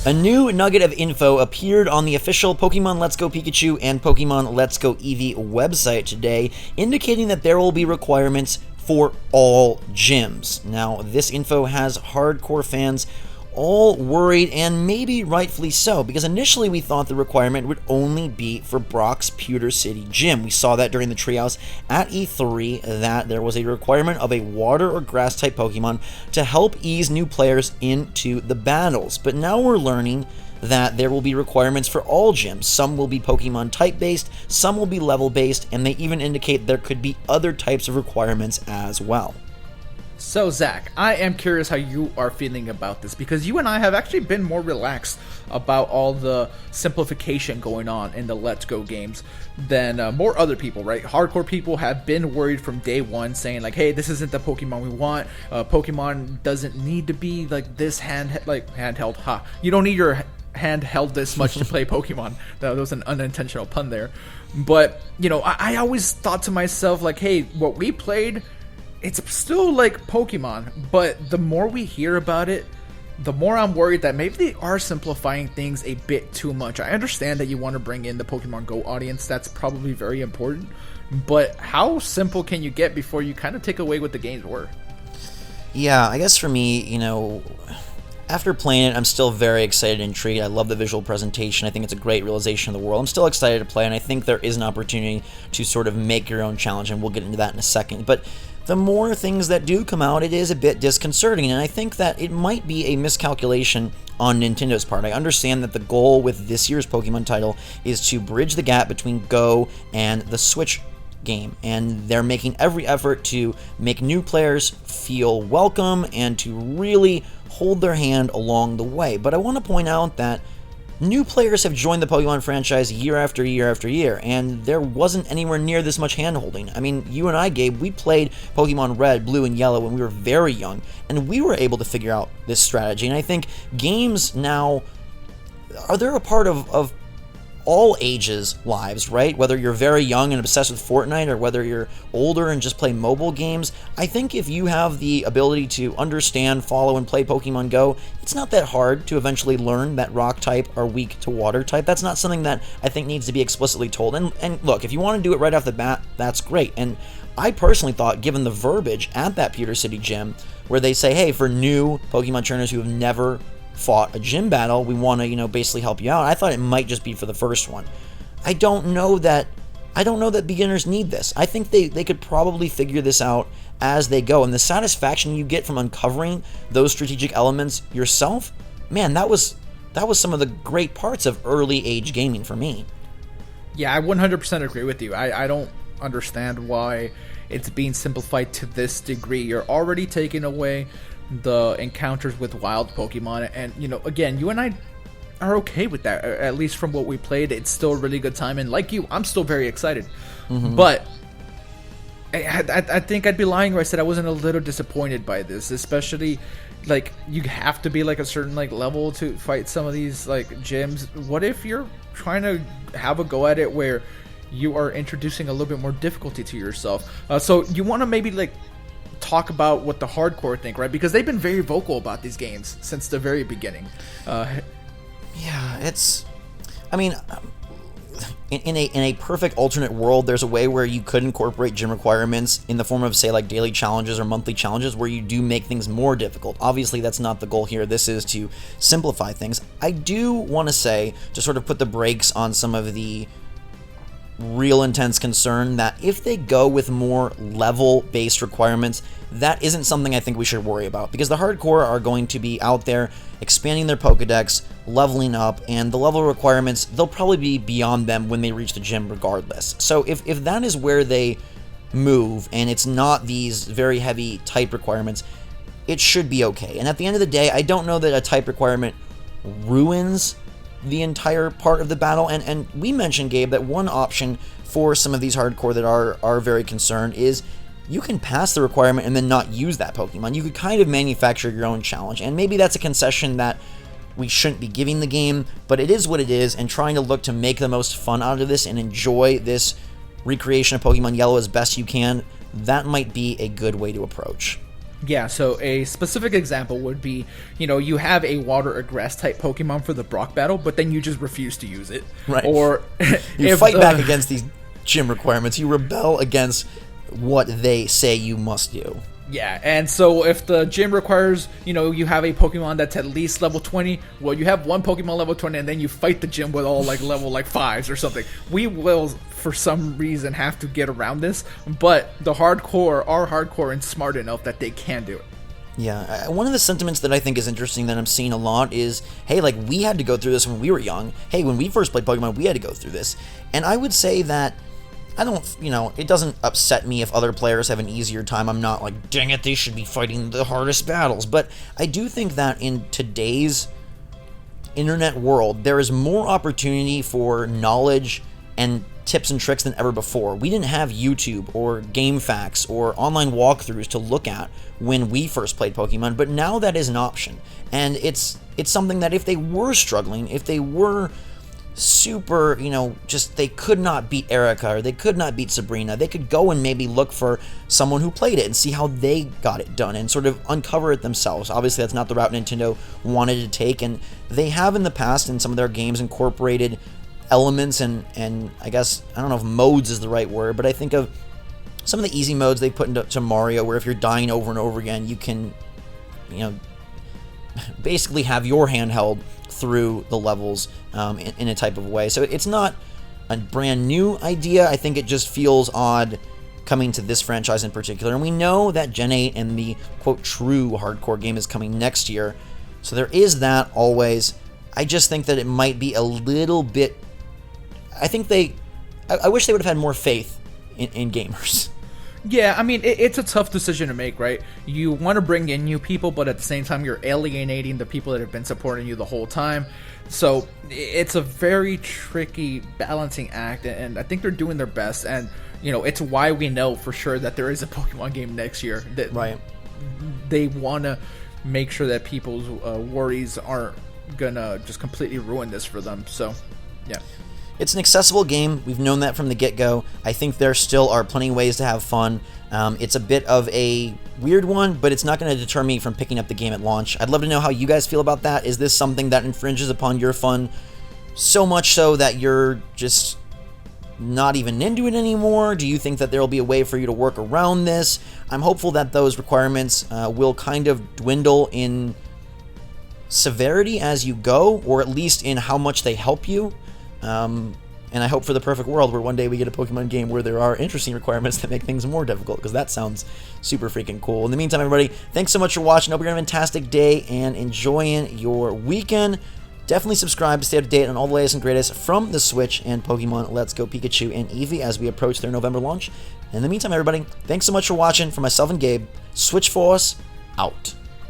A new nugget of info appeared on the official Pokemon Let's Go Pikachu and Pokemon Let's Go Eevee website today, indicating that there will be requirements for all gyms. Now, this info has hardcore fans all worried, and maybe rightfully so, because initially we thought the requirement would only be for Brock's Pewter City Gym. We saw that during the Treehouse at E3, that there was a requirement of a water or grass type Pokemon to help ease new players into the battles. But now we're learning that there will be requirements for all gyms. Some will be Pokemon type based, some will be level based, and they even indicate there could be other types of requirements as well. So Zach, I am curious how you are feeling about this, because you and I have actually been more relaxed about all the simplification going on in the Let's Go games than more other people, right? Hardcore people have been worried from day one, saying like, hey, this isn't the Pokemon we want. Pokemon doesn't need to be like this handheld. You don't need your hand held this much to play Pokemon. That was an unintentional pun there. But, you know, I always thought to myself like, hey, what we played, it's still like Pokemon, but the more we hear about it, the more I'm worried that maybe they are simplifying things a bit too much. I understand that you want to bring in the Pokemon Go audience. That's probably very important. But how simple can you get before you kind of take away what the games were? Yeah, I guess for me, you know, after playing it, I'm still very excited and intrigued. I love the visual presentation. I think it's a great realization of the world. I'm still excited to play, and I think there is an opportunity to sort of make your own challenge, and we'll get into that in a second. But the more things that do come out, it is a bit disconcerting, and I think that it might be a miscalculation on Nintendo's part. I understand that the goal with this year's Pokemon title is to bridge the gap between Go and the Switch game, and they're making every effort to make new players feel welcome and to really hold their hand along the way. But I want to point out that new players have joined the Pokemon franchise year after year after year, and there wasn't anywhere near this much hand-holding. I mean, you and I, Gabe, we played Pokemon Red, Blue, and Yellow when we were very young, and we were able to figure out this strategy. And I think games now, they're a part of all ages' lives, right? Whether you're very young and obsessed with Fortnite, or whether you're older and just play mobile games, I think if you have the ability to understand, follow, and play Pokemon Go, it's not that hard to eventually learn that rock type are weak to water type. That's not something that I think needs to be explicitly told. And look, if you want to do it right off the bat, that's great. And I personally thought, given the verbiage at that Pewter City Gym, where they say, hey, for new Pokemon trainers who have never fought a gym battle, we want to, you know, basically help you out. I thought it might just be for the first one. I don't know that beginners need this. I think they could probably figure this out as they go, and the satisfaction you get from uncovering those strategic elements yourself, man, that was some of the great parts of early age gaming for me. Yeah, I 100% agree with you. I don't understand why it's being simplified to this degree. You're already taking away the encounters with wild Pokemon, and you know, again, you and I are okay with that. At least from what we played, it's still a really good time, and like you, I'm still very excited. But I think I'd be lying if I said I wasn't a little disappointed by this, especially like you have to be like a certain like level to fight some of these like gyms. What if you're trying to have a go at it where you are introducing a little bit more difficulty to yourself? So you want to maybe like talk about what the hardcore think, right? Because they've been very vocal about these games since the very beginning. Yeah, it's, I mean, in a perfect alternate world, there's a way where you could incorporate gym requirements in the form of, say, like daily challenges or monthly challenges where you do make things more difficult. Obviously, that's not the goal here. This is to simplify things. I do want to say, to sort of put the brakes on some of the real intense concern, that if they go with more level-based requirements, that isn't something I think we should worry about, because the hardcore are going to be out there expanding their Pokedex, leveling up, and the level requirements, they'll probably be beyond them when they reach the gym regardless. So if that is where they move, and it's not these very heavy type requirements, it should be okay. And at the end of the day, I don't know that a type requirement ruins the entire part of the battle, and we mentioned, Gabe, that one option for some of these hardcore that are very concerned is you can pass the requirement and then not use that Pokemon. You could kind of manufacture your own challenge, and maybe that's a concession that we shouldn't be giving the game, but it is what it is, and trying to look to make the most fun out of this and enjoy this recreation of Pokemon Yellow as best you can, that might be a good way to approach. Yeah, so a specific example would be, you have a water or grass type Pokemon for the Brock battle, but then you just refuse to use it. Right. Or you fight back against these gym requirements. You rebel against what they say you must do. Yeah, and so if the gym requires, you have a Pokemon that's at least level 20, well, you have one Pokemon level 20, and then you fight the gym with all, level, 5s or something. We will, for some reason, have to get around this, but the hardcore are hardcore and smart enough that they can do it. Yeah, one of the sentiments that I think is interesting that I'm seeing a lot is, hey, we had to go through this when we were young. Hey, when we first played Pokemon, we had to go through this. And I would say that I don't, it doesn't upset me if other players have an easier time. I'm not like, dang it, they should be fighting the hardest battles. But I do think that in today's internet world, there is more opportunity for knowledge and tips and tricks than ever before. We didn't have YouTube or GameFAQs or online walkthroughs to look at when we first played Pokemon, but now that is an option. And it's something that if they were struggling, if they were super, just they could not beat Erica or they could not beat Sabrina, they could go and maybe look for someone who played it and see how they got it done and sort of uncover it themselves. Obviously, that's not the route Nintendo wanted to take, and they have in the past in some of their games incorporated elements and I guess, I don't know if modes is the right word, but I think of some of the easy modes they put into Mario where if you're dying over and over again, you can, basically have your hand held through the levels in a type of way. So it's not a brand new idea. I think it just feels odd coming to this franchise in particular. And we know that Gen 8 and the, quote, true hardcore game is coming next year. So there is that always. I just think that it might be a little bit... I wish they would have had more faith in gamers. Yeah, I mean, it's a tough decision to make, right? You want to bring in new people, but at the same time, you're alienating the people that have been supporting you the whole time. So it's a very tricky balancing act, and I think they're doing their best. And, it's why we know for sure that there is a Pokemon game next year. That right. They want to make sure that people's worries aren't going to just completely ruin this for them. So, yeah. It's an accessible game. We've known that from the get-go. I think there still are plenty of ways to have fun. It's a bit of a weird one, but it's not going to deter me from picking up the game at launch. I'd love to know how you guys feel about that. Is this something that infringes upon your fun so much so that you're just not even into it anymore? Do you think that there will be a way for you to work around this? I'm hopeful that those requirements will kind of dwindle in severity as you go, or at least in how much they help you. And I hope for the perfect world where one day we get a Pokemon game where there are interesting requirements that make things more difficult, because that sounds super freaking cool. In the meantime, everybody, thanks so much for watching. Hope you're having a fantastic day and enjoying your weekend. Definitely subscribe to stay up to date on all the latest and greatest from the Switch and Pokemon Let's Go Pikachu and Eevee as we approach their November launch. In the meantime, everybody, thanks so much for watching. For myself and Gabe, Switch Force, out.